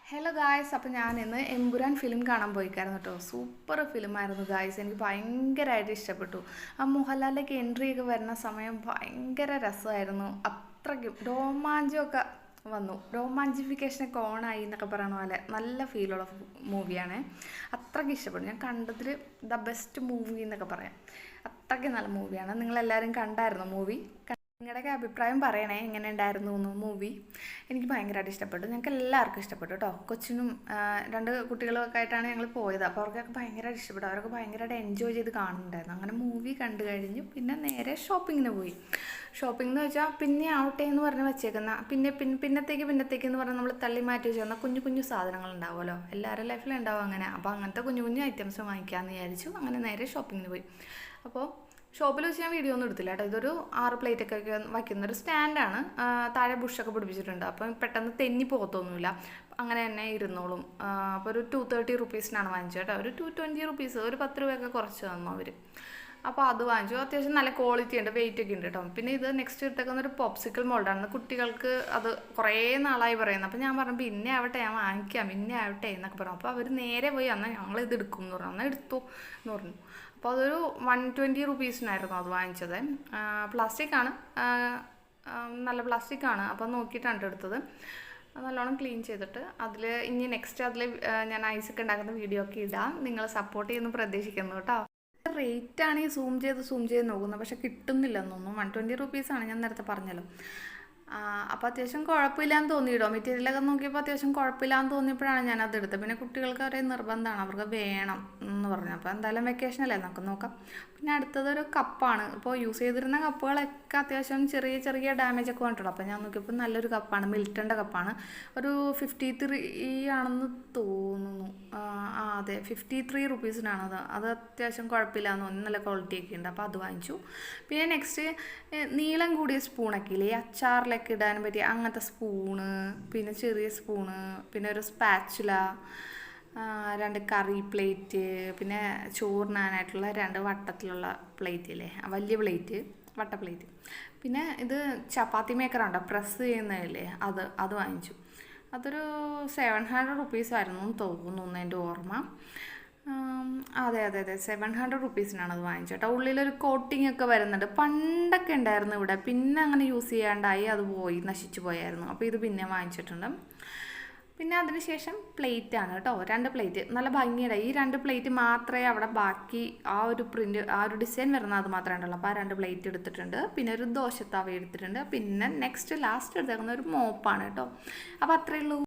Hello guys, അപ്പോൾ ഞാൻ ഇന്ന് എമ്പുരാൻ ഫിലിം കാണാൻ പോയിക്കായിരുന്നു കേട്ടോ. സൂപ്പർ ഫിലിമായിരുന്നു ഗായ്സ്. എനിക്ക് ഭയങ്കരമായിട്ട് ഇഷ്ടപ്പെട്ടു. ആ മോഹൻലാലിലേക്ക് എൻട്രി ഒക്കെ വരുന്ന സമയം ഭയങ്കര രസമായിരുന്നു. അത്രയ്ക്കും രോമാഞ്ചമൊക്കെ വന്നു. രോമാഞ്ചിഫിക്കേഷനൊക്കെ ഓണായി എന്നൊക്കെ പറയണ പോലെ നല്ല ഫീലുള്ള മൂവിയാണ്. അത്രയ്ക്ക് ഇഷ്ടപ്പെട്ടു. ഞാൻ കണ്ടതിൽ ദ ബെസ്റ്റ് മൂവി എന്നൊക്കെ പറയാം. അത്രയ്ക്ക് നല്ല മൂവിയാണ്. നിങ്ങളെല്ലാവരും കണ്ടായിരുന്നു മൂവി? നിങ്ങളുടെയൊക്കെ അഭിപ്രായം പറയണേ, എങ്ങനെ ഉണ്ടായിരുന്നു എന്ന് മൂവി. എനിക്ക് ഭയങ്കരമായിട്ട് ഇഷ്ടപ്പെട്ടു. ഞങ്ങൾക്ക് എല്ലാവർക്കും ഇഷ്ടപ്പെട്ടു കേട്ടോ. കൊച്ചിനും രണ്ട് കുട്ടികളൊക്കെ ആയിട്ടാണ് ഞങ്ങൾ പോയത്. അപ്പോൾ അവർക്കൊക്കെ ഭയങ്കരമായിട്ട് ഇഷ്ടപ്പെട്ടു. അവരൊക്കെ ഭയങ്കരമായിട്ട് എൻജോയ് ചെയ്ത് കാണുന്നുണ്ടായിരുന്നു. അങ്ങനെ മൂവി കണ്ടു കഴിഞ്ഞ് പിന്നെ നേരെ ഷോപ്പിങ്ങിന് പോയി. ഷോപ്പിംഗ് എന്ന് വെച്ചാൽ പിന്നെ ആവട്ടെ എന്ന് പറഞ്ഞ് വെച്ചേക്കുന്ന പിന്നത്തേക്ക് എന്ന് പറഞ്ഞാൽ നമ്മൾ തള്ളി മാറ്റി വെച്ചേക്കുന്ന കുഞ്ഞു കുഞ്ഞു സാധനങ്ങൾ ഉണ്ടാവുമല്ലോ, എല്ലാവരുടെ ലൈഫിലും ഉണ്ടാവും അങ്ങനെ. അപ്പോൾ അങ്ങനത്തെ കുഞ്ഞു കുഞ്ഞു ഐറ്റംസ് വാങ്ങിക്കാമെന്ന് വിചാരിച്ചു. അങ്ങനെ നേരെ ഷോപ്പിങ്ങിന് പോയി. അപ്പോൾ ഷോപ്പിൽ വെച്ച് ഞാൻ വീഡിയോ ഒന്നും എടുത്തില്ല കേട്ടോ. ഇതൊരു 6 പ്ലേറ്റൊക്കെ വയ്ക്കുന്നൊരു സ്റ്റാൻഡാണ്. താഴെ ബുഷൊക്കെ പിടിപ്പിച്ചിട്ടുണ്ട്. അപ്പം പെട്ടെന്ന് തെന്നി പോകത്തൊന്നുമില്ല, അങ്ങനെ തന്നെ ഇരുന്നോളും. അപ്പോൾ ഒരു 230 റുപ്പീസിനാണ് വാങ്ങിച്ചത് കേട്ടോ. ഒരു 220 റുപ്പീസ്, ഒരു 10 രൂപയൊക്കെ കുറച്ച് തന്നു അവർ. അപ്പോൾ അത് വാങ്ങിച്ചു. അത്യാവശ്യം നല്ല ക്വാളിറ്റി ഉണ്ട്, വെയിറ്റ് ഒക്കെ ഉണ്ട് കേട്ടോ. പിന്നെ ഇത് നെക്സ്റ്റ് എടുത്തേക്കുന്ന ഒരു പോപ്സിക്കിൾ മോൾഡാണ്. കുട്ടികൾക്ക് അത് കുറേ നാളായി പറയുന്നത്. അപ്പോൾ ഞാൻ പറഞ്ഞു പിന്നെ ആവട്ടെ, ഞാൻ വാങ്ങിക്കാം, പിന്നെ ആവട്ടെ എന്നൊക്കെ പറഞ്ഞു. അപ്പോൾ അവർ നേരെ പോയി എന്നാൽ ഞങ്ങൾ ഇത് എടുക്കും എന്ന് പറഞ്ഞു. എന്നാൽ എടുത്തു എന്ന് പറഞ്ഞു. അപ്പോൾ അതൊരു 120 റുപ്പീസിനായിരുന്നു അത് വാങ്ങിച്ചത്. പ്ലാസ്റ്റിക്കാണ്, നല്ല പ്ലാസ്റ്റിക്കാണ്. അപ്പോൾ നോക്കിയിട്ടാണ് എടുത്തത്. നല്ലോണം ക്ലീൻ ചെയ്തിട്ട് അതിൽ ഇനി നെക്സ്റ്റ് അതിൽ ഞാൻ ഐസൊക്കെ ഉണ്ടാക്കുന്ന വീഡിയോ ഒക്കെ ഇടാം. നിങ്ങൾ സപ്പോർട്ട് ചെയ്യുന്നു പ്രതീക്ഷിക്കുന്നു കേട്ടോ. റേറ്റാണ് ഈ സൂം ചെയ്ത് നോക്കുന്നത്, പക്ഷെ കിട്ടുന്നില്ലെന്നൊന്നും. 120 റുപ്പീസാണ്, ഞാൻ നേരത്തെ പറഞ്ഞല്ലോ. അപ്പോൾ അത്യാവശ്യം കുഴപ്പമില്ലാന്ന് തോന്നി കേട്ടോ. മെറ്റീരിയലൊക്കെ നോക്കിയപ്പോൾ അത്യാവശ്യം കുഴപ്പമില്ലാന്ന് തോന്നിയപ്പോഴാണ് ഞാനത് എടുത്തത്. പിന്നെ കുട്ടികൾക്ക് അവരെ നിർബന്ധമാണ്, അവർക്ക് വേണം എന്ന് പറഞ്ഞു. അപ്പോൾ എന്തായാലും വെക്കേഷനല്ലേ, നമുക്ക് നോക്കാം. പിന്നെ അടുത്തതൊരു കപ്പാണ്. ഇപ്പോൾ യൂസ് ചെയ്തിരുന്ന കപ്പുകളൊക്കെ അത്യാവശ്യം ചെറിയ ഡാമേജ് ഒക്കെ വന്നിട്ടുള്ളൂ. അപ്പോൾ ഞാൻ നോക്കിയപ്പോൾ നല്ലൊരു കപ്പാണ്, മിൽട്ടൻ്റെ കപ്പാണ്. ഒരു 53 ആണെന്ന് തോന്നുന്നു. അതെ, 53 റുപ്പീസിനാണത്. അത് അത്യാവശ്യം കുഴപ്പമില്ലാന്ന് തോന്നി, നല്ല ക്വാളിറ്റി ഒക്കെ ഉണ്ട്. അപ്പോൾ അത് വാങ്ങിച്ചു. പിന്നെ നെക്സ്റ്റ് നീളം കൂടിയ സ്പൂണൊക്കെ ഇല്ലേ, അച്ചാറിലൊക്കെ ഇടാൻ പറ്റിയ അങ്ങനത്തെ സ്പൂണ്, പിന്നെ ചെറിയ സ്പൂണ്, പിന്നെ ഒരു സ്പാച്ചുല, 2 കറി പ്ലേറ്റ്, പിന്നെ ചോറിനാനായിട്ടുള്ള 2 വട്ടത്തിലുള്ള പ്ലേറ്റ് ഇല്ലേ, വലിയ പ്ലേറ്റ്, വട്ട പ്ലേറ്റ്. പിന്നെ ഇത് ചപ്പാത്തി മേക്കറുണ്ടോ, പ്രസ് ചെയ്യുന്നതില്ലേ, അത് വാങ്ങിച്ചു. അതൊരു 700 റുപ്പീസായിരുന്നു തോന്നുന്നു, എൻ്റെ ഓർമ്മ. അതെ 700 റുപ്പീസിനാണ് അത് വാങ്ങിച്ചത് കേട്ടോ. ഉള്ളിലൊരു കോട്ടിംഗ് ഒക്കെ വരുന്നുണ്ട്. പണ്ടൊക്കെ ഉണ്ടായിരുന്നു ഇവിടെ, പിന്നെ അങ്ങനെ യൂസ് ചെയ്യാണ്ടായി, അത് നശിച്ചു പോയായിരുന്നു. അപ്പോൾ ഇത് പിന്നെ വാങ്ങിച്ചിട്ടുണ്ട്. പിന്നെ അതിനുശേഷം പ്ലേറ്റാണ് കേട്ടോ, 2 പ്ലേറ്റ് നല്ല ഭംഗിയുടെ. ഈ 2 പ്ലേറ്റ് മാത്രമേ അവിടെ ബാക്കി ആ ഒരു പ്രിൻ്റ്, ആ ഒരു ഡിസൈൻ വരുന്ന അത് മാത്രമേ ഉണ്ടല്ലോ. അപ്പോൾ ആ 2 പ്ലേറ്റ് എടുത്തിട്ടുണ്ട്. പിന്നെ ഒരു ദോശത്താവ എടുത്തിട്ടുണ്ട്. പിന്നെ ലാസ്റ്റ് എടുത്തേക്കുന്ന ഒരു മോപ്പാണ് കേട്ടോ. അപ്പോൾ അത്രയേ ഉള്ളൂ.